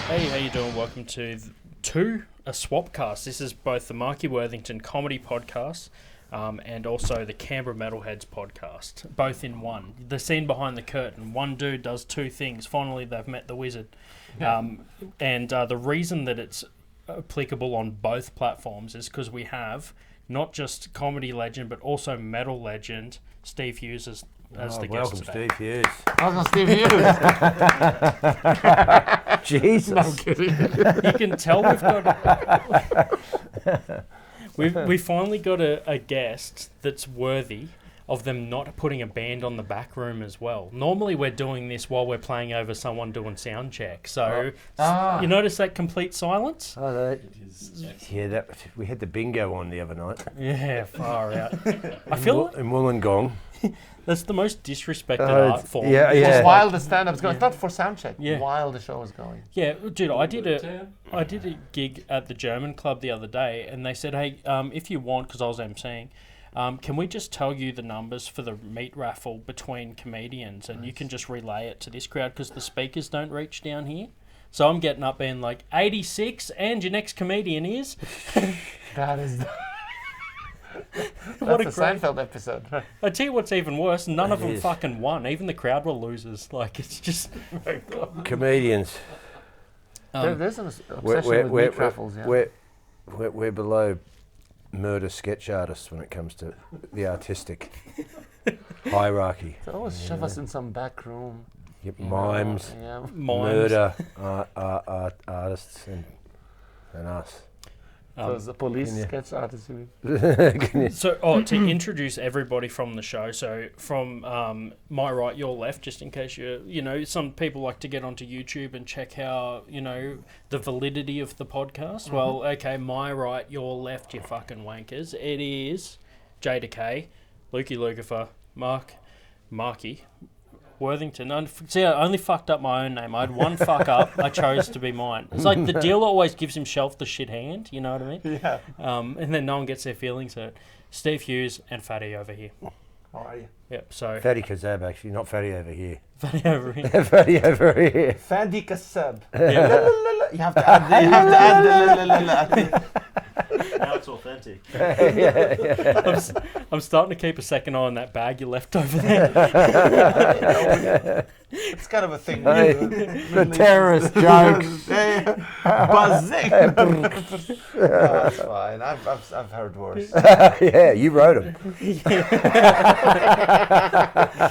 Hey, how you doing? Welcome to a Swapcast. This is both the Marky Worthington comedy podcast and also the Canberra Metalheads podcast, both in one. The scene behind the curtain. One dude does two things. Finally, they've met the wizard. And the reason that it's applicable on both platforms is because we have not just comedy legend, but also metal legend, Steve Hughes as the guest welcome, today. Steve Hughes. Welcome, Steve Hughes. Jesus. No, I'm kidding. You can tell we finally got a guest that's worthy of them not putting a band on the back room as well. Normally we're doing this while we're playing over someone doing sound check. So you notice that complete silence? Oh, we had the bingo on the other night. Yeah, far out. I feel like in Wollongong. that's the most disrespected art form. Yeah. While the stand-up's going, it's not for sound check. Yeah. While the show is going. Yeah, dude, I did a gig at the German club the other day, and they said, hey, if you want, because I was emceeing, can we just tell you the numbers for the meat raffle between comedians, and you can just relay it to this crowd because the speakers don't reach down here? So I'm getting up being like, 86, and your next comedian is... That is... What a That's a great... Seinfeld episode. I tell you what's even worse, none of It them is. fucking won. Even the crowd were losers. Like, it's just... Comedians. There's an obsession with meat raffles, yeah. We're below murder sketch artists when it comes to the artistic hierarchy. They always shove us in some back room. Yep, mimes, Yeah. murder artists, and us. Those the police can you- sketch artists. So, to introduce everybody from the show, so from my right, your left, just in case some people like to get onto YouTube and check how, the validity of the podcast. Mm-hmm. Well, okay, my right, your left, you fucking wankers. It is JDecay, Lukey Lucifer, Marky, Worthington. See, I only fucked up my own name. I had one fuck up. I chose to be mine. It's like the dealer always gives himself the shit hand. You know what I mean? Yeah. And then no one gets their feelings hurt. Steve Hughes and Fady over here. How are you? Yep. So Fady Kassab, actually, not Fady over here. Fady over here. Fady over here. Fady Kassab. Yeah. You have to add the Now it's authentic. I'm starting to keep a second eye on that bag you left over there. It's kind of a thing. The terrorist joke. Buzzing. That's fine. I've heard worse. Yeah, you wrote him.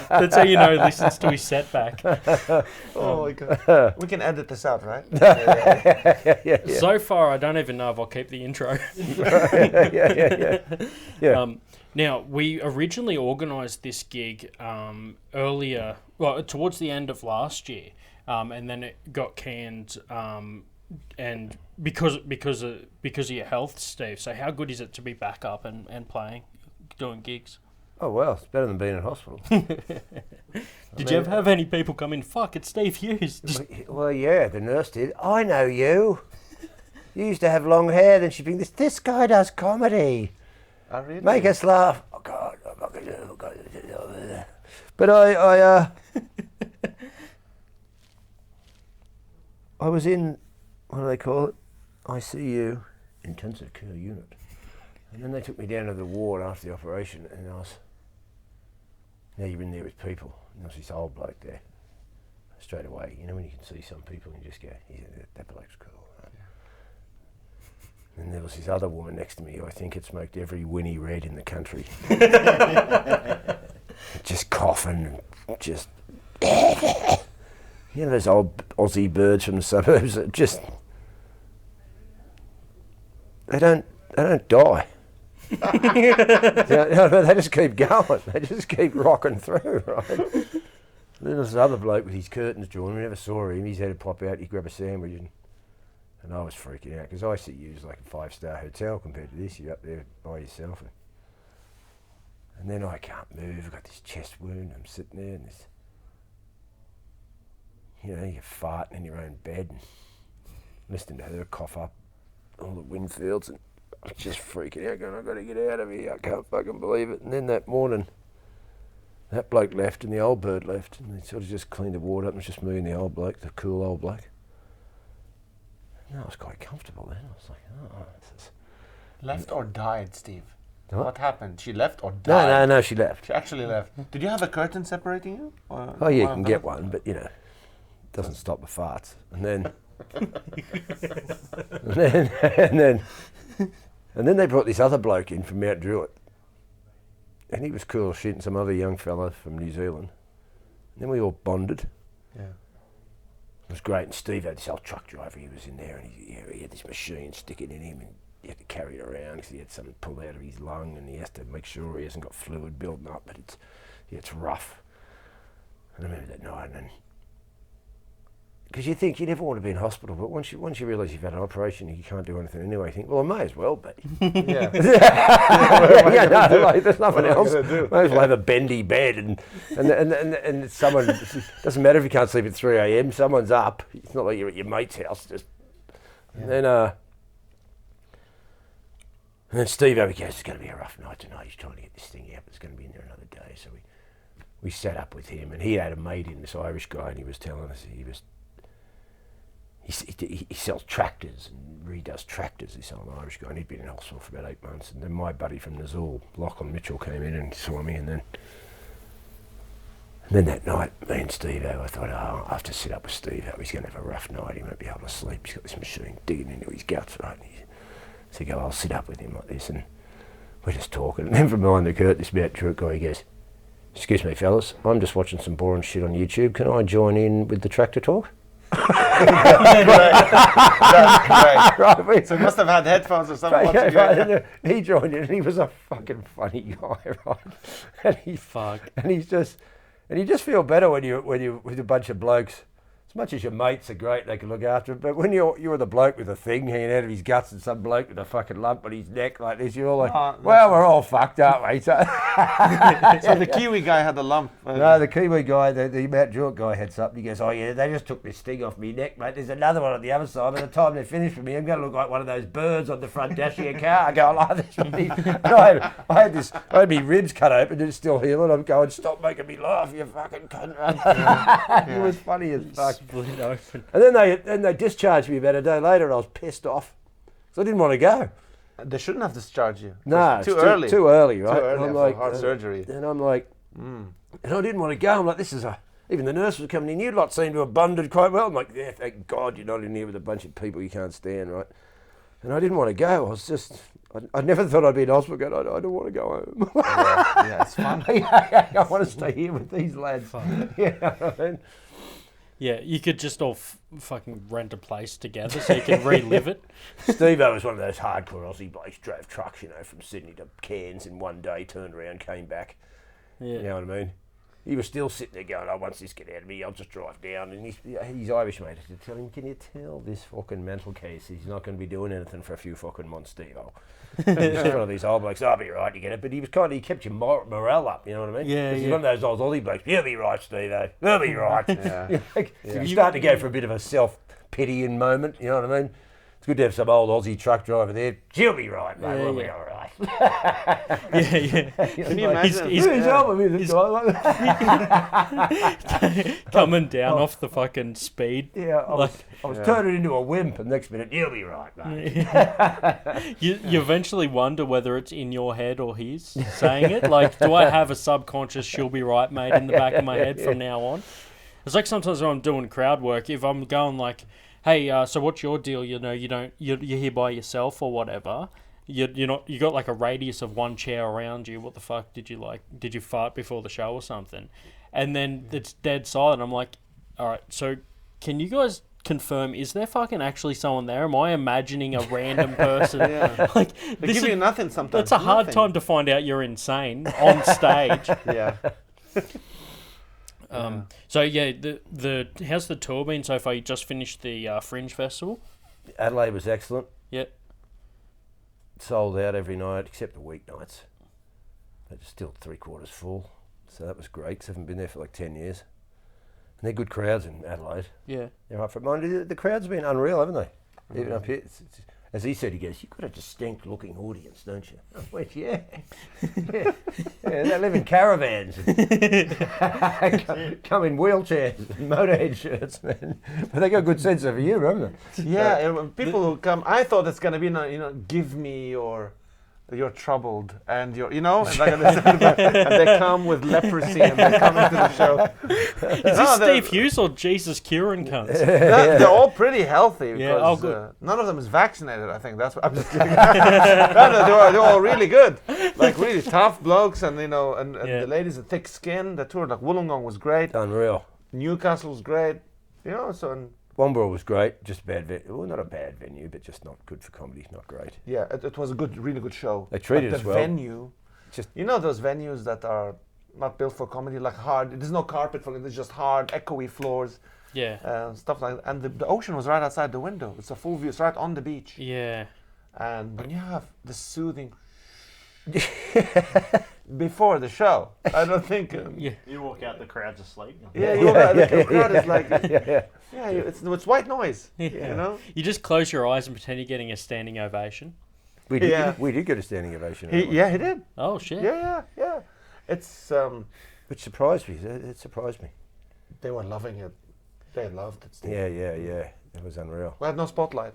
That's how you know he listens to his setback. Oh my god. We can edit this out, right? Yeah. So far, I don't even know if I'll keep the intro. Yeah. Now, we originally organised this gig earlier, towards the end of last year, and then it got canned, and because of your health, Steve. So, how good is it to be back up and playing, doing gigs? Oh, well, it's better than being in hospital. Did you ever have any people come in? Fuck, it's Steve Hughes. Well, yeah, the nurse did. I know you. You used to have long hair, then she'd bring this guy does comedy. Oh, really? Make us laugh. Oh, God. But I was in, what do they call it? ICU, intensive care unit. And then they took me down to the ward after the operation, and now you're in there with people. And there was this old bloke there. Straight away, when you can see some people and you just go, yeah, that bloke's cool. Right? Yeah. And there was this other woman next to me who I think had smoked every Winnie Red in the country. Just coughing and just... those old Aussie birds from the suburbs that just... They don't die. They just keep going. They just keep rocking through, right? Then there's this other bloke with his curtains drawn. We never saw him. His head would pop out. He'd grab a sandwich, and I was freaking out because ICU is like a 5-star hotel compared to this. You're up there by yourself, and then I can't move. I've got this chest wound. I'm sitting there, and this, you're farting in your own bed, and listening to her cough up all the wind fields, and I was just freaking out, going, I've got to get out of here. I can't fucking believe it. And then that morning, that bloke left and the old bird left, and they sort of just cleaned the ward up, and it was just me and the old bloke, the cool old bloke. And I was quite comfortable then. I was like, oh, this is... Left or died, Steve? What? happened? She left or died? No, she left. She actually left. Did you have a curtain separating you? Oh, yeah, you can get one, but, it doesn't stop the farts. And then... and then they brought this other bloke in from Mount Druitt. And he was cool as shit, and some other young fella from New Zealand. And then we all bonded. Yeah. It was great, and Steve had this old truck driver. He was in there, and he had this machine sticking in him, and he had to carry it around because he had something pulled out of his lung, and he has to make sure he hasn't got fluid building up. But it's rough. And I remember that night, and because you think you never want to be in hospital, but once you realise you've had an operation, you can't do anything anyway. You think, well, I may as well be. Yeah. There's nothing else. May as well have a bendy bed, and someone, it doesn't matter if you can't sleep at 3 a.m. Someone's up. It's not like you're at your mate's house. And then Steve over goes, it's going to be a rough night tonight. He's trying to get this thing out, but it's going to be in there another day. So we sat up with him, and he had a mate in, this Irish guy, and he was telling us he sells tractors and redoes tractors, this old Irish guy, and he'd been in hospital for about 8 months. And then my buddy from Nazul, Lachlan Mitchell, came in and saw me, and then that night, me and Steve, I thought, I have to sit up with Steve. He's going to have a rough night. He won't be able to sleep. He's got this machine digging into his guts, right? So I go, I'll sit up with him like this, and we're just talking. And then from behind the curtain, this Mount Druitt guy, he goes, excuse me, fellas, I'm just watching some boring shit on YouTube. Can I join in with the tractor talk? Right. So he must have had headphones or something. Right. He joined in, and he was a fucking funny guy, right? And you just feel better when you're with a bunch of blokes. As much as your mates are great, they can look after him, but when you're the bloke with a thing hanging out of his guts and some bloke with a fucking lump on his neck like this, you're all like, well, we're all fucked, aren't we? So the Kiwi guy had the lump. No, the Kiwi guy, the Mount Druitt guy had something. He goes, oh yeah, they just took this thing off me neck, mate. There's another one on the other side. By the time they finish with me, I'm going to look like one of those birds on the front dash of your car. I go, I like this. And I had my ribs cut open and it's still healing. I'm going, stop making me laugh, you fucking cunt. It was funny as fuck. Split open. And then they discharged me about a day later, and I was pissed off because I didn't want to go. They shouldn't have discharged you. No, too early. Too early, right? Too early I'm for like, heart surgery. And I'm like, and I didn't want to go. I'm like, even the nurse was coming in. You lot seem to have bonded quite well. I'm like, yeah, thank God you're not in here with a bunch of people you can't stand, right? And I didn't want to go. I never thought I'd be in hospital going, I don't want to go home. Yeah, it's fun. I want to stay here with these lads. Yeah, I mean, yeah, you could just all fucking rent a place together so you can relive it. Steve-O was one of those hardcore Aussie blokes, drove trucks, from Sydney to Cairns in one day, turned around, came back. Yeah. You know what I mean? He was still sitting there going, once this get out of me, I'll just drive down. And he's Irish, mate. I tell him, can you tell this fucking mental case he's not going to be doing anything for a few fucking months, Steve-O? He's just one of these old blokes, I'll be right, you get it. But he was he kept your morale up, you know what I mean? Yeah, He's one of those old Aussie blokes, you'll be right, Steve-O, you'll be right. You start to go for a bit of a self-pitying moment, you know what I mean? It's good to have some old Aussie truck driver there. She'll be right, mate. We'll be all right. Yeah. Can you imagine? He's helping me, this guy. Coming down off the fucking speed. Yeah, I was turning into a wimp, and next minute, you'll be right, mate. You eventually wonder whether it's in your head or his saying it. Like, do I have a subconscious "she'll be right, mate" in the back of my head from now on? It's like sometimes when I'm doing crowd work, if I'm going like, hey, so what's your deal? You're here by yourself or whatever. You got like a radius of one chair around you. What the fuck did you like? Did you fart before the show or something? And then it's dead silent. I'm like, all right, so can you guys confirm, is there fucking actually someone there? Am I imagining a random person? Like, they give you nothing sometimes. It's a hard time to find out you're insane on stage. Yeah. So yeah, the how's the tour been so far? You just finished the Fringe Festival. Adelaide was excellent. Yep. Sold out every night except the weeknights. It's still 3/4 full, so that was great. 'Cause I haven't been there for like 10 years. And they're good crowds in Adelaide. Yeah. They're up for it. Mind you, the crowds have been unreal, haven't they? Even up here. as he said, he goes, "You've got a distinct-looking audience, don't you?" I went, "Yeah, yeah. They live in caravans, and come in wheelchairs, and motorhead shirts, man. But they got a good sense of humour, haven't they?" Yeah, people who come, I thought it's gonna be, give me you're troubled and you're, and they come with leprosy and they come into the show. Is this Steve Hughes or Jesus curing cunts? They're all pretty healthy. Yeah, because, good. None of them is vaccinated, I think. That's what I'm just kidding. They're all really good. Like really tough blokes and the ladies with thick skin. The tour, like Wollongong was great. Unreal. Newcastle was great. Woomera was great, just a bad venue. Well, not a bad venue, but just not good for comedy, not great. Yeah, it was a really good show. They treated us well. The venue, those venues that are not built for comedy, like hard, there's no carpet for it, there's just hard, echoey floors. Yeah. Stuff like that. And the ocean was right outside the window. It's a full view, it's right on the beach. Yeah. And when you have the soothing before the show, I don't think... You walk out, the crowd's asleep. The crowd is like... it's white noise, You just close your eyes and pretend you're getting a standing ovation. We did get a standing ovation. He did. Oh, shit. Yeah. It's... Which surprised me. It surprised me. They were loving it. They loved it, Steve. Yeah. It was unreal. We had no spotlight.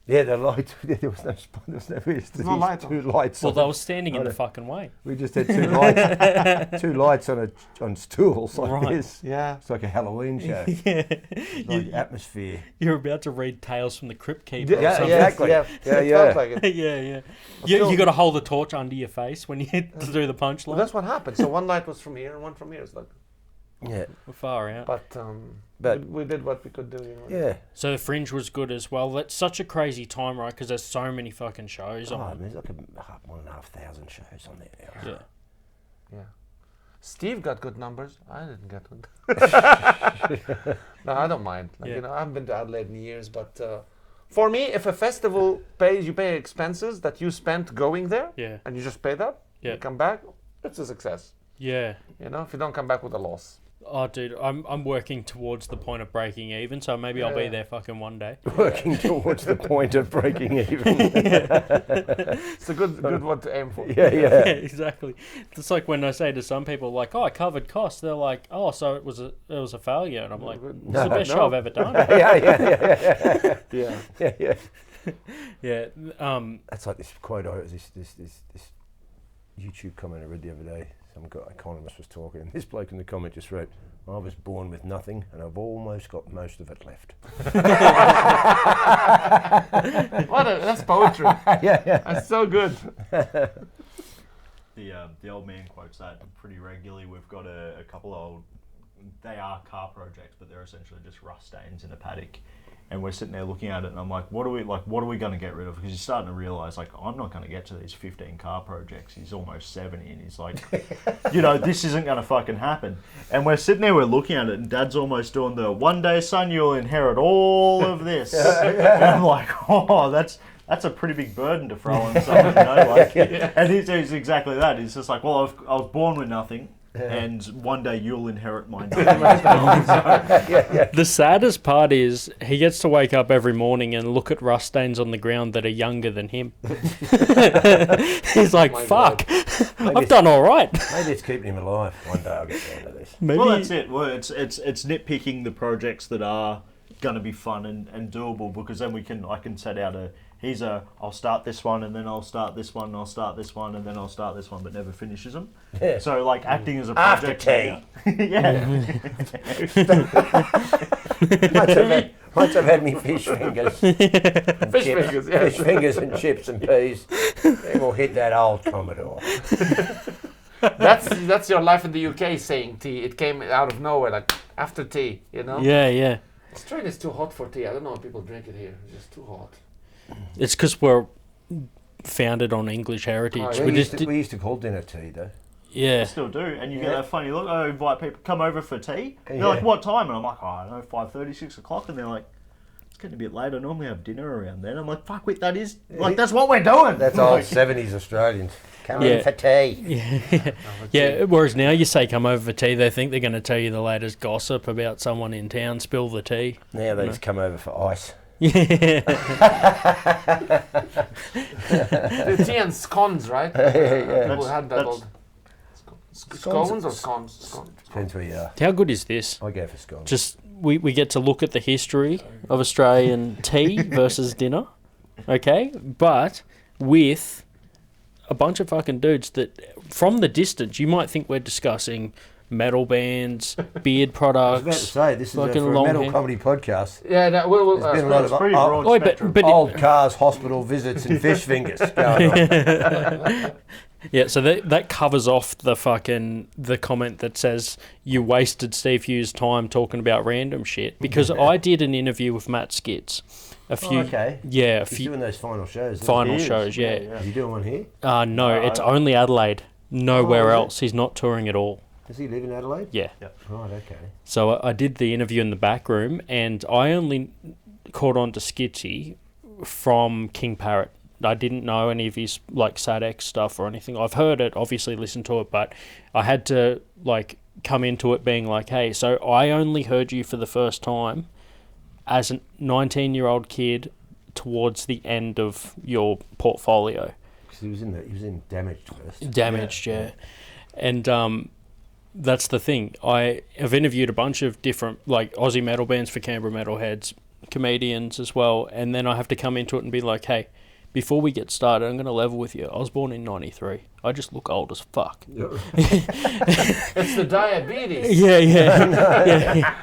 Yeah, the light. There was no spot. There was no light two lights. Well, they were standing in the fucking way. We just had two lights. Two lights on stools like this. Yeah. It's like a Halloween show. Yeah. It's like atmosphere. You're about to read Tales from the Crypt Keeper. Yeah, exactly. Yeah. Yeah. Felt like it. Yeah. You got to hold the torch under your face when you hit through the punchline. Well, that's what happened. So one light was from here and one from here. It's like... Yeah. We're far out. But we did what we could do. Yeah. So the Fringe was good as well. That's such a crazy time, right? Because there's so many fucking shows on. There's like 1,500 shows on there now. Yeah. Steve got good numbers. I didn't get good. No, I don't mind. I haven't been to Adelaide in years, but for me, if a festival you pay expenses that you spent going there, and you just pay that, you come back, it's a success. Yeah. If you don't come back with a loss. Oh, dude, I'm working towards the point of breaking even, so maybe I'll be there fucking one day. Working towards the point of breaking even. It's a good one to aim for. Yeah, exactly. It's like when I say to some people, like, "Oh, I covered costs." They're like, "Oh, so it was a failure," and I'm like, "It's the best show I've ever done." Yeah. That's like this quote. This YouTube comment I read the other day. Some economist was talking, and this bloke in the comment just wrote, "I was born with nothing, and I've almost got most of it left." That's poetry. Yeah. That's so good. The old man quotes that pretty regularly. We've got a couple of they are car projects, but they're essentially just rust stains in a paddock. And we're sitting there looking at it, and I'm like, what are we going to get rid of? Because you're starting to realise, like, I'm not going to get to these 15 car projects. He's almost 70, and he's like, this isn't going to fucking happen. And we're sitting there, we're looking at it, and Dad's almost doing the one day, son, you'll inherit all of this. And I'm like, oh, that's a pretty big burden to throw on someone, And he's exactly that. He's just like, well, I was born with nothing. And one day you'll inherit my name. The saddest part is he gets to wake up every morning and look at rust stains on the ground that are younger than him. He's like, fuck, I've done all right. Maybe it's keeping him alive. One day I'll get down to this. Well, that's it. Well, it's nitpicking the projects that are going to be fun and doable, because then I can set out I'll start this one, and then I'll start this one, and I'll start this one, and then I'll start this one, but never finishes them. Yeah. So, like, acting as a project... After tea. Once I've had me fish fingers. Fish fingers and chips and peas. Then we'll hit that old Commodore. That's your life in the UK, saying tea. It came out of nowhere, like, after tea, Yeah. Australia's too hot for tea. I don't know why people drink it here. It's just too hot. It's because we're founded on English heritage. Oh, we used to call dinner tea, though. Yeah. I still do. And you get that funny look. I invite people, come over for tea. They're like, what time? And I'm like, I don't know, 5:30, 6 o'clock. And they're like, it's getting a bit late. I normally have dinner around then. I'm like, fuck, wait, that's what we're doing. That's old 70s Australians. Come in for tea. Yeah. Whereas now you say come over for tea, they think they're going to tell you the latest gossip about someone in town, spill the tea. Now they just come over for ice. Yeah. The tea and scones, right? People had that old scones or scones. Scones. Depends where you are. How good is this? I go for scones. Just we get to look at the history of Australian tea versus dinner, okay? But with a bunch of fucking dudes that, from the distance, you might think we're discussing metal bands, beard I products. was about to say, this is for fucking a long metal hair. comedy podcast. Yeah, that will. There's been a lot It's of pretty broad Oh, spectrum. but old cars, hospital visits, and fish fingers going on. yeah, so that covers off the comment that says you wasted Steve Hughes' time talking about random shit, because I did an interview with Matt Skitz. Okay. Yeah, He's doing those final shows. isn't final He is, shows, yeah. Is he doing one here? No, No, it's only Adelaide. Nowhere is it? else. He's not touring at all. Does he live in Adelaide? Yeah. Right, okay. So I did the interview in the back room, and I only caught on to Skitsy from King Parrot. I didn't know any of his like SADX stuff or anything. I've heard it, obviously listened to it, but I had to like come into it being like, hey, so I only heard you for the first time as a 19-year-old kid towards the end of your portfolio. Because he was in Damaged first. Damaged, yeah. And that's the thing. I have interviewed a bunch of different like Aussie metal bands for Canberra Metalheads, comedians as well, and then I have to come into it and be like, hey, before we get started, I'm going to level with you. I was born in 93. I just look old as fuck. It's the diabetes. Yeah.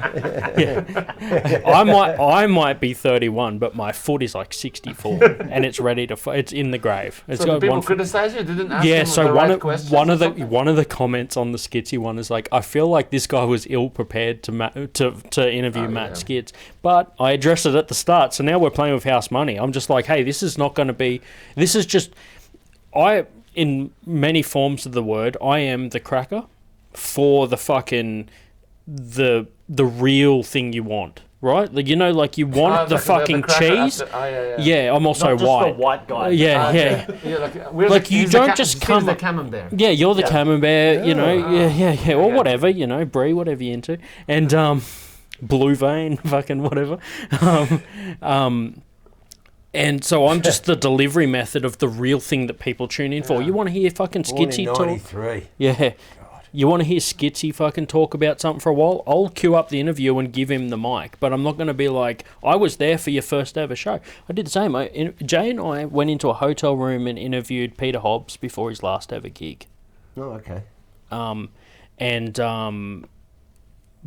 I might be 31, but my foot is like 64, and it's ready to. It's in the grave. It's So got people one foot. criticize you? Didn't ask Yeah, them so the right questions one or of the something? comments on the Skitsy one is like, I feel like this guy was ill prepared to interview Matt Skitz, but I addressed it at the start. So now we're playing with house money. I'm just like, hey, this is not going to be. This is just in many forms of the word, I am the cracker for the fucking the real thing you want, right? Like, you know, like you want the fucking cheese. Yeah, I'm also Not just white. the white guy. Yeah. Like, you don't just come. the camembert. Yeah, you're the camembert, you know, yeah, or whatever, you know, brie, whatever you're into, and blue vein, fucking whatever, and so I'm just the delivery method of the real thing that people tune in for. You want to hear fucking Skitsy talk? 93. Yeah. You want to hear Skitsy fucking talk about something for a while? I'll queue up the interview and give him the mic, but I'm not going to be like, I was there for your first ever show. I did the same. Jay and I went into a hotel room and interviewed Peter Hobbs before his last ever gig. Oh, okay. The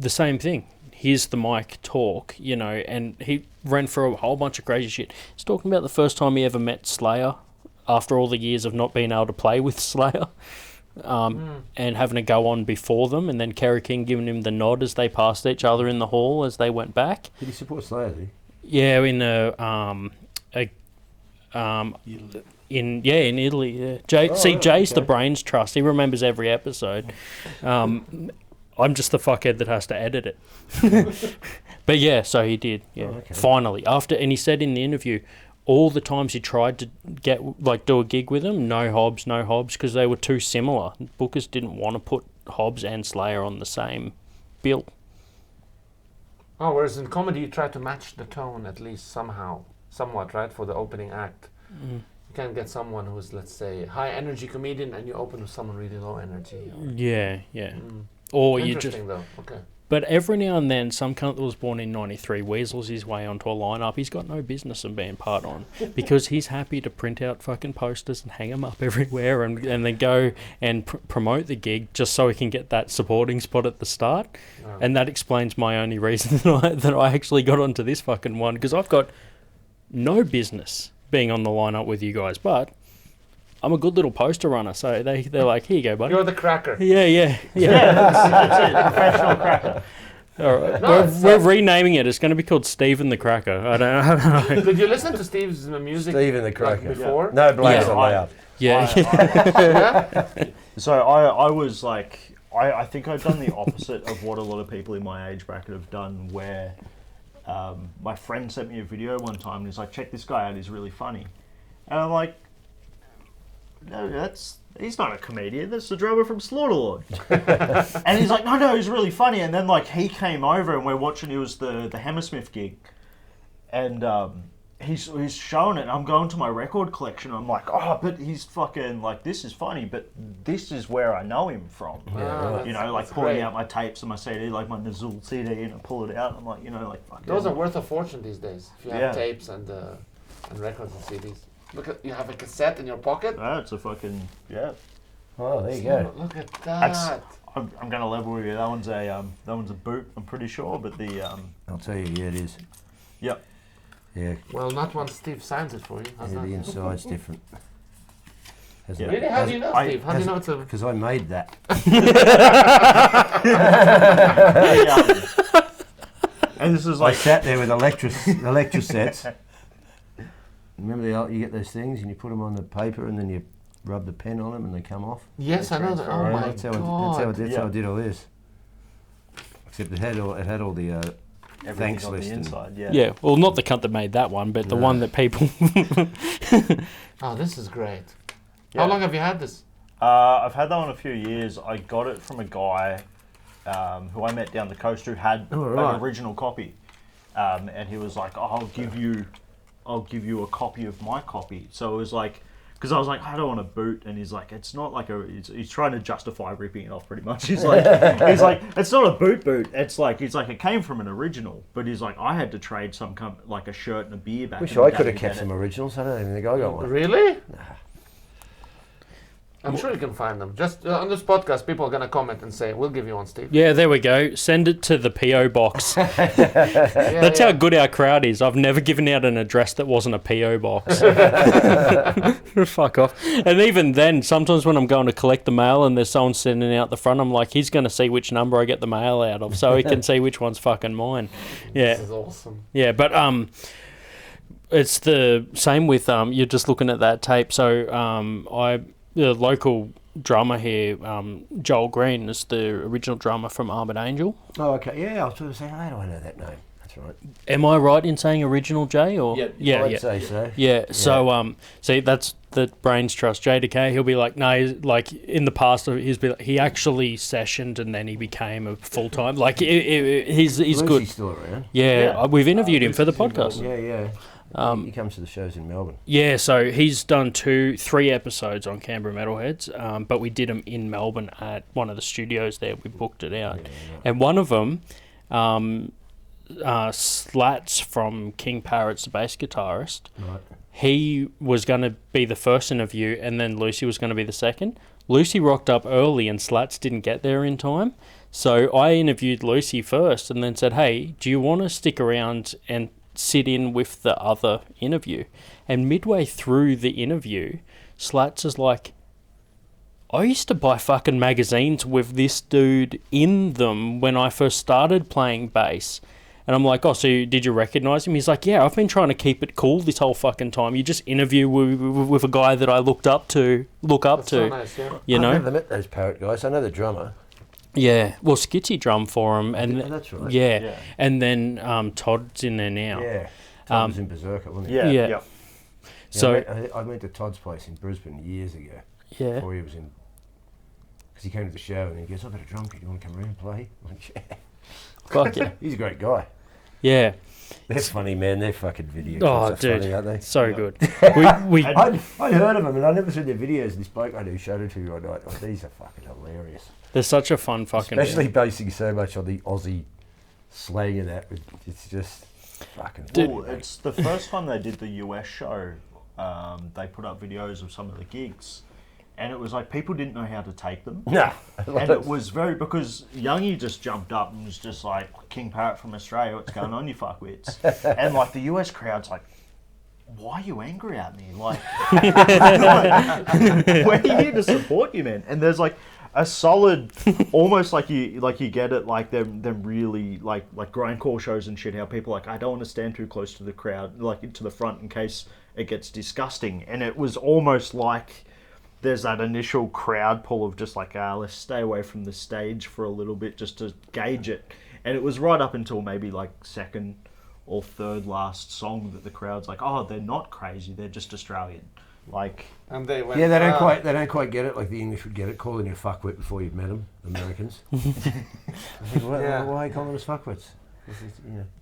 same thing. Here's the mic, talk, you know, and he ran through a whole bunch of crazy shit. He's talking about the first time he ever met Slayer after all the years of not being able to play with Slayer, and having to go on before them, and then Kerry King giving him the nod as they passed each other in the hall as they went back. Did he support Slayer, did Yeah, in Italy. Yeah. Jay's the brains trust. He remembers every episode. I'm just the fuckhead that has to edit it. But yeah, so he did. Yeah, okay. Finally. And he said in the interview, all the times he tried to do a gig with them, no Hobbs, because they were too similar. Bookers didn't want to put Hobbs and Slayer on the same bill. Oh, whereas in comedy you try to match the tone at least somewhat, right, for the opening act. You can't get someone who's, let's say, high energy comedian and you open with someone really low energy. Yeah. Or you just. Interesting though. Okay. But every now and then, some cunt that was born in 93 weasels his way onto a lineup he's got no business in being part on, because he's happy to print out fucking posters and hang them up everywhere and then go and promote the gig just so he can get that supporting spot at the start. Oh. And that explains my only reason that I actually got onto this fucking one, because I've got no business being on the lineup with you guys, but I'm a good little poster runner, so they're like, here you go, buddy. You're the cracker. Yeah. That's it. Professional cracker. All right. No, we're renaming it. It's going to be called Stephen the Cracker. I don't know. Did you listen to Steve's music? Stephen the Cracker. Before? No blacks Yeah. allowed. Yeah. So I was like, I think I've done the opposite of what a lot of people in my age bracket have done, where my friend sent me a video one time and he's like, check this guy out, he's really funny. And I'm like, no, he's not a comedian, that's the drummer from Slaughterlord. And he's like, no, he's really funny. And then like he came over and we're watching, it was the Hammersmith gig. and he's showing it, and I'm going to my record collection, and I'm like, oh, but he's fucking, like, this is funny, but this is where I know him from. You know, like, pulling out my tapes and my CD, like my Nazul CD, and I pull it out, and I'm like, you know, like, fucking... Those are worth a fortune these days, if you have tapes and records and CDs. Look at, you have a cassette in your pocket? It's a fucking, Oh, there you go. Look at that. I'm going to level with you. That one's a boot, I'm pretty sure, but the... I'll tell you, yeah, it is. Yep. Yeah. Well, not once Steve signs it for you. How's Yeah, that? the inside's different. Really? How do you know, Steve? How do you know it's a... Because I made that. And this is I like... sat there with electrosets. Remember you get those things and you put them on the paper and then you rub the pen on them and they come off? Yes, I know that. Oh my that's how God. that's how I did all this. Except it had all the thanks on list. the inside, Yeah, well, not the cunt that made that one, but the one that people... Oh, this is great. Yeah. How long have you had this? I've had that one a few years. I got it from a guy who I met down the coast who had an original copy. And he was like, oh, I'll give you a copy of my copy. So it was like, because I was like, I don't want to boot, and he's like, it's not like he's trying to justify ripping it off pretty much. He's like, it's not a boot. It's like, it came from an original, but he's like, I had to trade like a shirt and a beer back. Wish I could have kept some originals. I don't even think I got one. Really? Nah. I'm sure you can find them. Just on this podcast, people are going to comment and say, we'll give you one, Steve. Yeah, there we go. Send it to the P.O. box. That's how good our crowd is. I've never given out an address that wasn't a P.O. box. Fuck off. And even then, sometimes when I'm going to collect the mail and there's someone sending out the front, I'm like, he's going to see which number I get the mail out of so he can see which one's fucking mine. Yeah. This is awesome. Yeah, but it's the same with, you're just looking at that tape. So the local drummer here, Joel Green, is the original drummer from Armored Angel. Oh, okay. Yeah, I was sort of saying, how do I know that name? That's right. Am I right in saying original, Jay? Or I'd say so. Yeah. So see, that's the Brains Trust. JDecay, he'll be like, no, like in the past, he actually sessioned and then he became a full time. Like he's good. He's still around. Yeah, we've interviewed him for the podcast. Yeah. He comes to the shows in Melbourne. Yeah, so he's done 3 episodes on Canberra Metalheads, but we did them in Melbourne at one of the studios there. We booked it out. Yeah. And one of them, Slats from King Parrots, the bass guitarist, right. He was going to be the first interview and then Lucy was going to be the second. Lucy rocked up early and Slats didn't get there in time. So I interviewed Lucy first and then said, hey, do you want to stick around and sit in with the other interview? And midway through the interview, Slats is like, I used to buy fucking magazines with this dude in them when I first started playing bass. And I'm like, oh, so did you recognise him? He's like, yeah, I've been trying to keep it cool this whole fucking time. You just interview with a guy that I look up to. That's so nice, yeah. You know? I've never met those Parrot guys. I know the drummer. Yeah, well, Skitsy drum for him, and that's right. Yeah, and then Todd's in there now. Yeah, Todd was in Berserker, wasn't he? Yeah. So I went to Todd's place in Brisbane years ago. Yeah. Before he was in, because he came to the show and he goes, "I've got a drum kit. You want to come around and play?" I'm like, "Yeah." Fuck yeah. He's a great guy. Yeah. They're funny, man. They're fucking video clips. Dude, funny, aren't they? so good. I'd heard of them, and I never seen their videos. This bloke I do showed it to you. I thought, oh, these are fucking hilarious. They're such a fun fucking... Especially basing so much on the Aussie slang and that. It's just fucking... Well, it's the first time they did the US show. They put up videos of some of the gigs. And it was like, people didn't know how to take them. Nah. And it was because Youngie just jumped up and was just like, King Parrot from Australia, what's going on, you fuckwits? And like the US crowd's like, why are you angry at me? Like, we're here to support you, man. And there's like a solid, almost like you get it, like them really like grindcore shows and shit, how people are like, I don't want to stand too close to the crowd, like to the front in case it gets disgusting. And it was almost like there's that initial crowd pull of just like, let's stay away from the stage for a little bit just to gauge it. And it was right up until maybe like second or third last song that the crowd's like, oh, they're not crazy, they're just Australian. Like, and they went, they don't quite get it like the English would get it, calling you a fuckwit before you've met them, Americans. I think, why are you calling us fuckwits?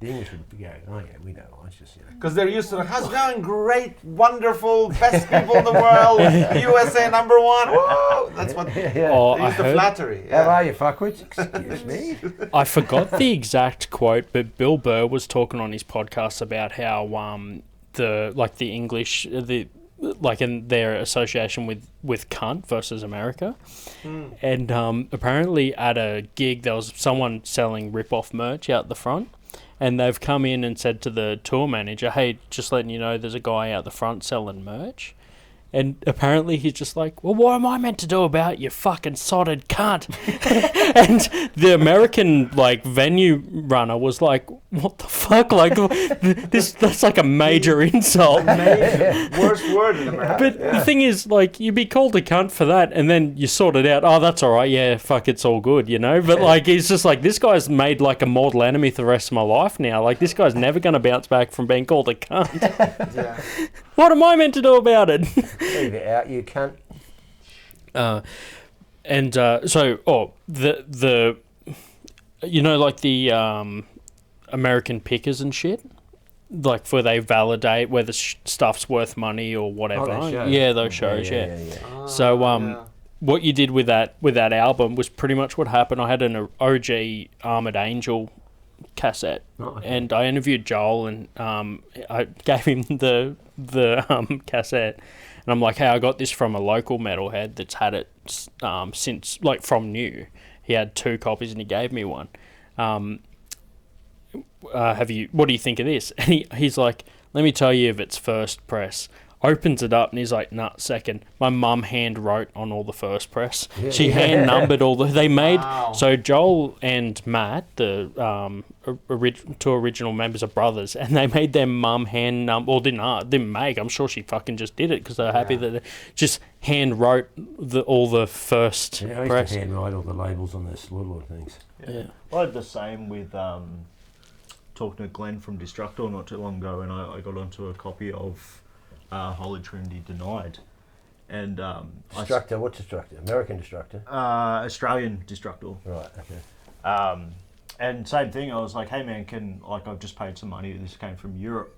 The English would be going, oh yeah, we know. It's just, Because they're used to, how's it going? Great, wonderful, best people in the world, USA #1. Whoa! That's what they use the flattery. How are you, fuckwits? Excuse me. I forgot the exact quote, but Bill Burr was talking on his podcast about how the English, in their association with cunt versus America. And apparently at a gig there was someone selling rip-off merch out the front, and they've come in and said to the tour manager, hey, just letting you know there's a guy out the front selling merch. And apparently he's just like, well, what am I meant to do about it, you fucking sodded cunt? And the American, venue runner was like, what the fuck? That's like a major insult. Worst word in America. But the thing is, you'd be called a cunt for that, and then you sort it out. Oh, that's all right. Yeah, fuck, it's all good, But, it's just this guy's made, a mortal enemy for the rest of my life now. This guy's never going to bounce back from being called a cunt. Yeah. What am I meant to do about it? Leave it out, you cunt. The American pickers and shit, where they validate whether stuff's worth money or whatever. Oh, those shows. Yeah, those shows. Yeah. Oh, So what you did with that album was pretty much what happened. I had an OG Armored Angel cassette, and I interviewed Joel, and I gave him the cassette, and I'm like, hey, I got this from a local metalhead that's had it since, from new. He had 2 copies and he gave me one. What do you think of this? And he's like, let me tell you if it's first press. Opens it up and he's like, nah, second. My mum hand wrote on all the first press. She hand numbered all they made. Wow. So Joel and Matt, the two original members are brothers, and they made their mum hand number, or didn't make. I'm sure she fucking just did it because they're happy that they just hand wrote all the first I used press. to hand write all the labels on those little things. Yeah. I had the same with talking to Glenn from Destructor not too long ago, and I got onto a copy of Holy Trinity Denied. And Destructor, what's Destructor? American Destructor? Australian Destructor. Right, okay. And same thing, I was like, hey man, I've just paid some money, this came from Europe,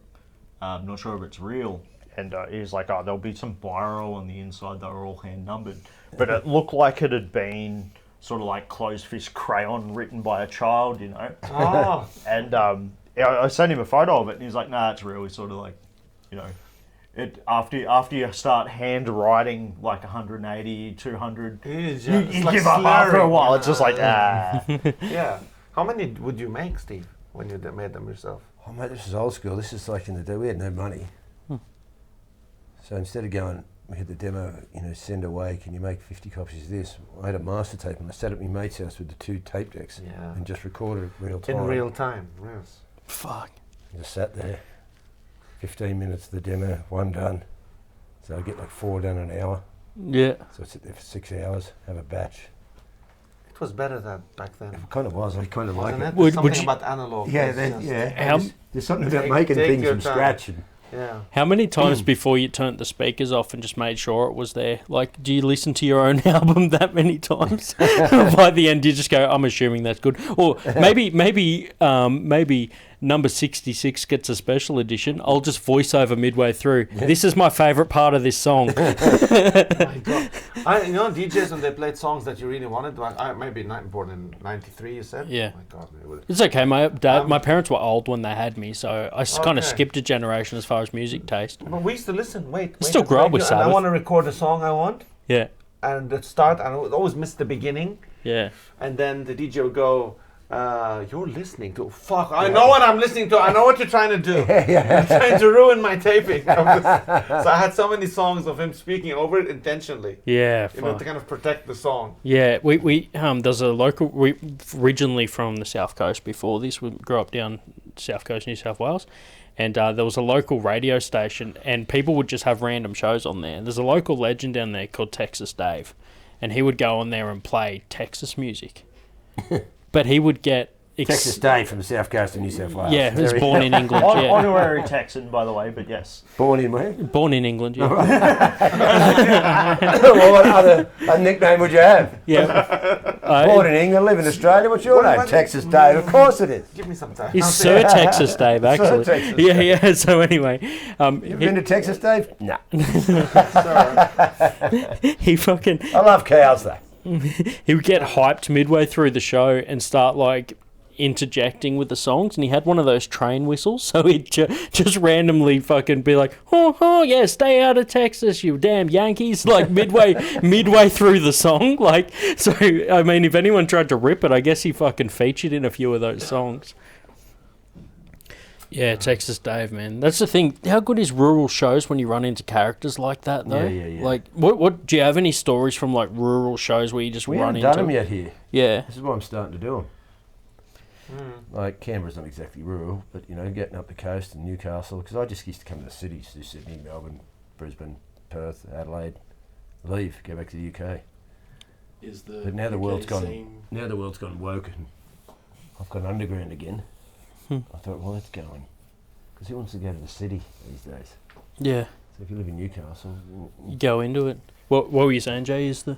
not sure if it's real. And he was like, oh, there'll be some biro on the inside, they were all hand numbered. But it looked like it had been sort of closed fist crayon written by a child, Oh. And I sent him a photo of it, and he's like, nah, it's real. He's sort of it after you start hand writing 180, 200, you give up after a while. It's just Yeah. How many would you make, Steve, when you made them yourself? Oh mate, this is old school. This is in the day. We had no money. So instead of going, we had the demo, send away, can you make 50 copies of this? I had a master tape and I sat at my mate's house with the 2 tape decks and just recorded it real time. In real time, yes. Fuck. And just sat there. 15 minutes of the demo, 1 done. So I get 4 done an hour. Yeah. So I sit there for 6 hours, have a batch. It was better back then. It kind of was. I kind of like it. There's something about analog. Yeah, there's something about making things from scratch. Yeah. How many times before you turned the speakers off and just made sure it was there? Do you listen to your own album that many times? By the end, you just go, I'm assuming that's good. Or maybe number 66 gets a special edition. I'll just voice over midway through. This is my favourite part of this song. Oh my God. DJs, when they played songs that you really wanted, born in 93, you said? Yeah. Oh my God. It's okay. My parents were old when they had me, so I kind of skipped a generation as far as music taste. But we used to listen. Wait. Still grow up with Sabbath. I want to record the song I want. Yeah. And the start, and I would always miss the beginning. Yeah. And then the DJ would go, you're listening to... Fuck, I know what I'm listening to. I know what you're trying to do. You're trying to ruin my taping. So I had so many songs of him speaking over it intentionally. Yeah. To kind of protect the song. Yeah, we there's a local... We originally from the South Coast before this. We grew up down South Coast, New South Wales. And there was a local radio station, and people would just have random shows on there. There's a local legend down there called Texas Dave, and he would go on there and play Texas music. But he would get Texas Dave from the south coast of New South Wales. Yeah, he was born in England. Yeah. Honorary Texan, by the way, but yes. Born in where? Born in England, yeah. Well, what other nickname would you have? Yeah. Born in England, live in Australia. What's your name? Texas Dave. Of course it is. Give me some time. He's Sir Texas Dave, actually. Sir Texas Yeah. So anyway, You ever been to Texas Dave? No. he fucking I love cows though. he would get hyped midway through the show and start like interjecting with the songs, and he had one of those train whistles, so he'd just randomly fucking be like, oh yeah, stay out of Texas, you damn Yankees, like midway through the song. Like, so I mean, if anyone tried to rip it, I guess he fucking featured in a few of those songs. Yeah, Texas Dave, man. That's the thing. How good is rural shows when you run into characters like that, though? Yeah. Like, what do you have any stories from like rural shows where you just We run haven't into? done them yet here. Yeah. This is why I'm starting to do them. Like Canberra's not exactly rural, but you know, getting up the coast and Newcastle, because I just used to come to the cities, do Sydney, Melbourne, Brisbane, Perth, Adelaide, leave, go back to the UK. But now the world's gone. Now the world's gone woke, and I've gone underground again. I thought, well, that's going, because who wants to go to the city these days? Yeah. So if you live in Newcastle, You go into it. What were you saying, Jay? So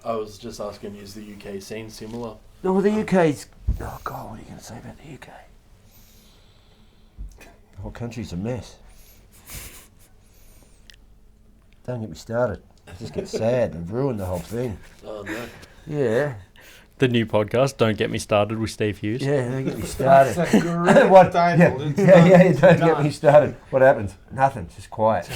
I was just asking, is the UK scene similar? no, the UK's. Oh God, what are you going to say about the UK? The whole country's a mess. Don't get me started. I just get sad and ruin the whole thing. Oh no. Yeah, The new podcast, Don't Get Me Started with Steve Hughes. yeah, don't get me started. That's a great What? title. Yeah, It's don't done. get me started. What happens? Nothing. Just quiet.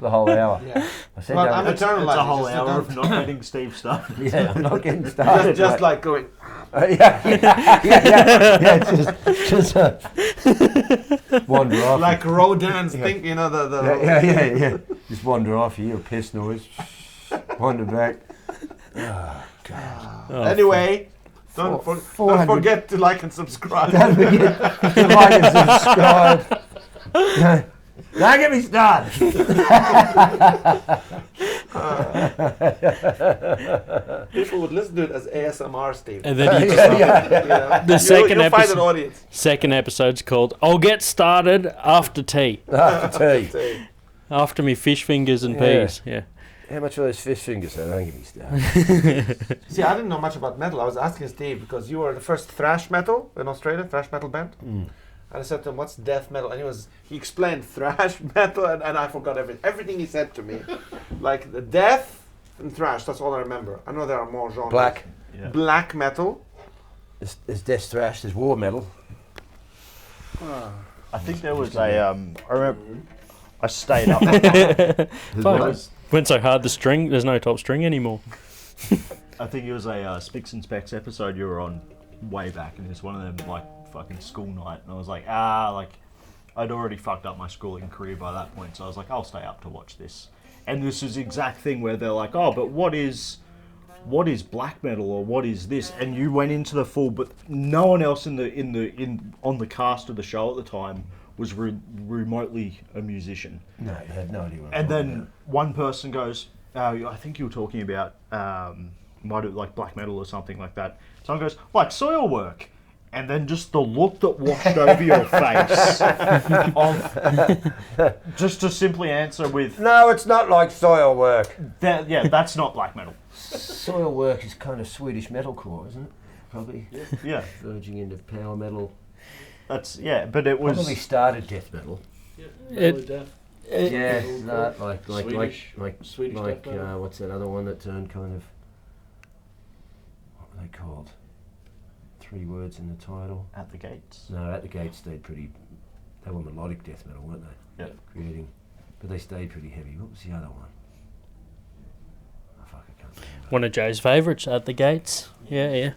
The whole hour. Yeah. I said, Well, don't- I'm It's eternalizing. a whole just hour don't- of not getting Steve started. yeah, I'm not getting started. just mate. like going. Yeah, just wander off. Like Rodin's think, you know, the yeah. Just wander off. You hear a piss noise. Wander back. Oh, God. Oh, Anyway, don't 400 forget to like and subscribe. Don't forget to like and subscribe. Don't get me started. People would listen to it as ASMR, Steve. And then you You know? The second you'll find episode- an audience. second episode's called "I'll Get Started After Tea," After tea. after me fish fingers and Yeah. peas. Yeah. How much are those fish fingers? So don't get me started. See, I didn't know much about metal. I was asking Steve because you were the first thrash metal in Australia, thrash metal band. And I said to him, "What's death metal?" And he explained thrash metal, and I forgot everything he said to me. Like the death and thrash, that's all I remember. I know there are more genres. Black. Yeah. Black metal. There's death thrash. There's war metal. I think there was a. I remember. I stayed up. Fuck. Went so hard the string. There's no top string anymore. I think it was a Spicks and Specs episode you were on way back, and it was one of them like fucking school night, and I was like, I'd already fucked up my schooling career by that point, so I was like, I'll stay up to watch this. And this is the exact thing where they're like, oh, but what is black metal, or what is this? And you went into the full, but no one else on the cast of the show at the time was remotely a musician. No, they had no idea what And I'm talking then one person goes, I think you were talking about might have like black metal or something like that. Someone goes, like soil work. And then just the look that washed over your face of just to simply answer with, No, it's not like soil work. that's not black metal. Soil work is kind of Swedish metalcore, isn't it? Probably Yeah, verging into power metal. but it was Probably started death metal. It- Death. Yeah, metalcore, that, like Swedish death metal. what's that other one that turned kind of, what were they called? 3 words in the title. at the gates. No, At the Gates they were melodic death metal, weren't they? Yeah. Creating, but they stayed pretty heavy. What was the other one? Oh fuck, I can't remember. One of Jay's favourites, At the Gates. Yeah.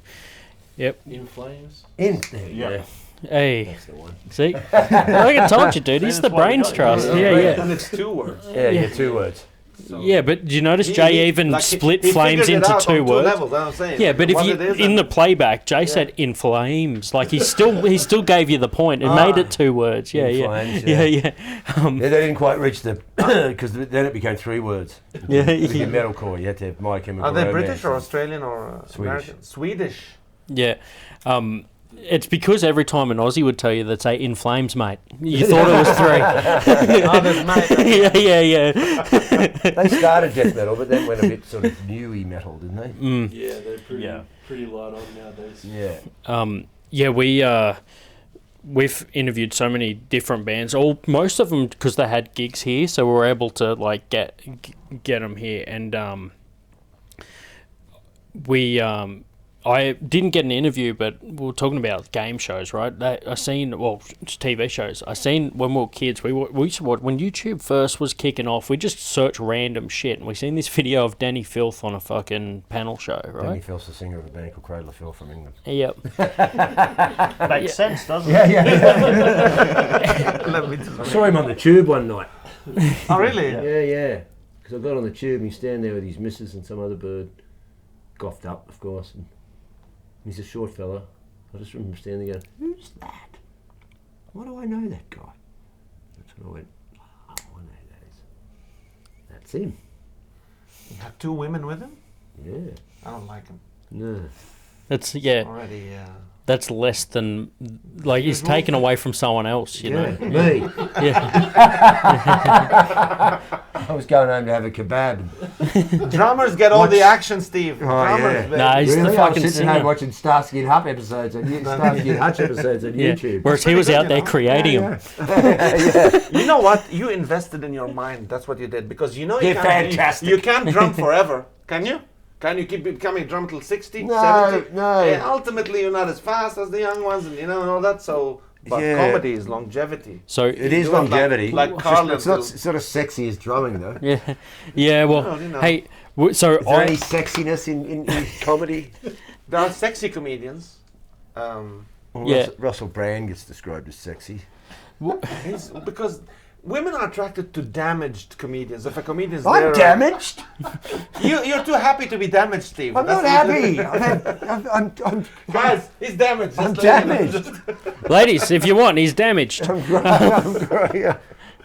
Yep. In Flames. There you Yeah. go. Hey, That's the one. see? Like I told you, dude. He's the That's why we brains got it. trust. Yeah. Yeah. And it's 2 words. Yeah, 2 words. So Yeah, but do you notice Jay even split he flames figured it into out 2 on 2 words? levels, I'm saying. Yeah, but if What you it is in and- the playback, Jay said "in flames." Like he still gave you the point and made it 2 words. Yeah, In yeah, flames, yeah, yeah. yeah. Yeah, they didn't quite reach the because then it became 3 words. Yeah, To be yeah. metalcore, you had to have My Chemical Are they Romance British or and- Australian or Swedish. American? Swedish. Yeah. It's because every time an Aussie would tell you they'd say "in flames, mate." You thought it was 3. Oh, there's mate. yeah. They started death metal, but then went a bit sort of newy metal, didn't they? Yeah, they're pretty light on nowadays. Yeah. We've interviewed so many different bands. Most of them because they had gigs here, so we were able to like get them here. And I didn't get an interview, but we were talking about game shows, right? TV shows. I seen when we were kids. We used to watch when YouTube first was kicking off. We just searched random shit, and we seen this video of Danny Filth on a fucking panel show, right? Danny Filth's the singer of a band called Cradle of Filth from England. Yep. Makes sense, doesn't it? Yeah. Let me just I saw him on the tube one night. Oh, really? Yeah. Because I got on the tube and he's standing there with his missus and some other bird, goffed up, of course. And he's a short fella. I just remember standing there going, who's that? Why do I know that guy? That's when I went, oh, I know that is. That's him. You had 2 women with him? Yeah. I don't like him. No. That's Already, That's less than like he's taken away from someone else, you know. Me. Yeah. I was going home to have a kebab. Drummers get all the action, Steve. Oh, Drummers, yeah. baby. Nah, he's Really? the I fucking was sitting at home singer. watching Starsky and Hutch episodes on YouTube. Whereas he was out there creating them. You know what? You invested in your mind. That's what you did. Because you know You're fantastic. You can't drum forever, can you? Can you keep becoming drum till 60, No, 70? no. And ultimately, you're not as fast as the young ones, and and all that. So, but Yeah. comedy is longevity. So It is do it like- longevity. like Carlin it's not will. sort of sexy as drumming, though. yeah. Well, Well, you know. hey, so Is there any sexiness in comedy? There are sexy comedians. Well, Yeah. Russell Brand gets described as sexy. Because women are attracted to damaged comedians. If a comedian's I'm there, damaged. You're too happy to be damaged, Steve. I'm not happy. I'm Guys, he's damaged. I'm Just let him know. damaged. ladies, if you want, he's damaged.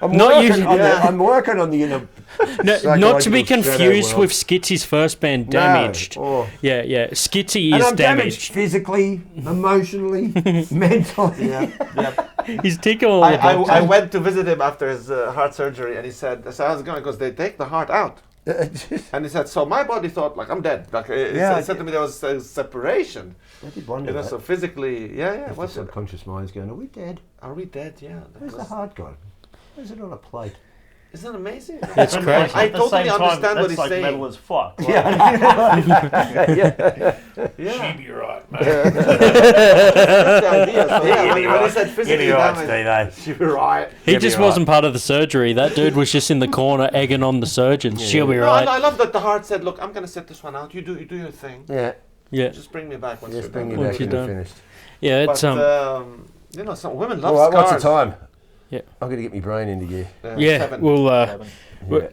I'm Not working you- on Yeah. I'm working on the No, not to psychological be shadow confused world. with Skitsy's first band, Damaged. No. Oh. Yeah. Skitsy And is I'm damaged damaged. physically, emotionally, mentally. Yeah. He's ticking all the I boxes. went to visit him after his heart surgery, and he said, I said, how's it going? Because they take the heart out. And he said, so my body thought, like, I'm dead. Like, he said to me there was a separation. I did wonder that. So physically, The what's it? subconscious mind's going, are we dead? Are we dead? Yeah. Where's the heart gone? Where's it on a plate? Isn't that amazing? It's crazy. I At the totally same time, understand what that's he's like saying. metal as fuck. Like, Yeah. Be right, mate. That's the idea. So, when he said physically damaged, you're right. He just wasn't part of the surgery. That dude was just in the corner egging on the surgeons. She'll be No, right. I love that the heart said, look, I'm going to set this one out. You do your thing. Yeah. Yeah, Just bring me back once Just you're bring done. you Once back you're when you're done. finished. yeah. It's But, some women love All right, scars. what's the time? Yeah. I've got to get my brain into gear. yeah. 7. Well, Yeah.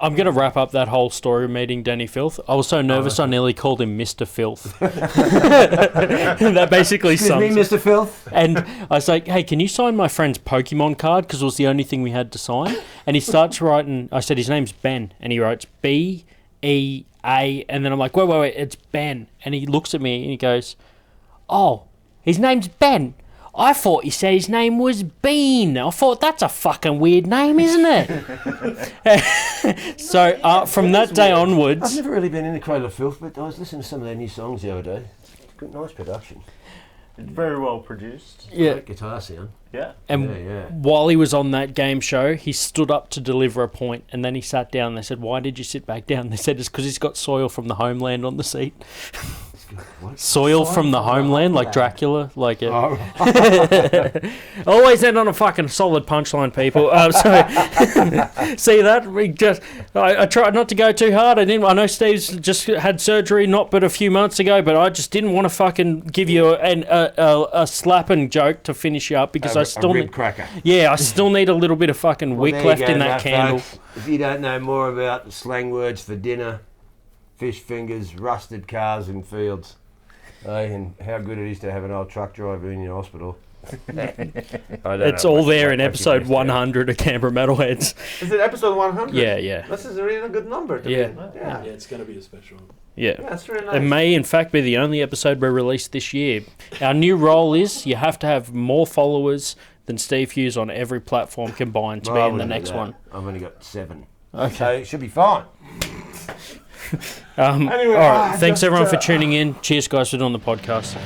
I'm going to wrap up that whole story of meeting Danny Filth. I was so nervous I nearly called him Mr. Filth. That basically Excuse me, sums. Mr. Filth. And I was like, hey, can you sign my friend's Pokemon card? Because it was the only thing we had to sign. And he starts writing, I said, his name's Ben. And he writes B-E-A. And then I'm like, wait, it's Ben. And he looks at me and he goes, oh, his name's Ben. I thought he said his name was Bean. I thought that's a fucking weird name, isn't it? So from that day I've onwards, never really been into Cradle of Filth, but I was listening to some of their new songs the other day. Good, nice production. It's very well produced. yeah. Great guitar sound. Yeah. And Yeah. while he was on that game show, he stood up to deliver a point, and then he sat down. They said, "Why did you sit back down?" They said, "It's because he's got soil from the homeland on the seat." What? Soil from the homeland, like Dracula, like Oh, always end on a fucking solid punchline, people. So see that? I tried not to go too hard. I know Steve's just had surgery not but a few months ago, but I just didn't want to fucking give you a slapping joke to finish you up because I still rib need, cracker. I still need a little bit of fucking wick Well, there left you go, in that candle. folks. If you don't know more about the slang words for dinner, fish fingers, rusted cars and fields, And how good it is to have an old truck driver in your hospital. It's all there in episode 100 of Canberra Metalheads. Is it episode 100? Yeah. This is a really good number to Yeah. me. Yeah, it's going to be a special. Yeah. Yeah, it's really nice. It may, in fact, be the only episode we released this year. Our new role is you have to have more followers than Steve Hughes on every platform combined to Well, I be in the wouldn't do next that. one. I've only got 7. Okay. So it should be fine. Anyway, all right. Thanks, just, everyone, for tuning in. Cheers, guys, for doing the podcast.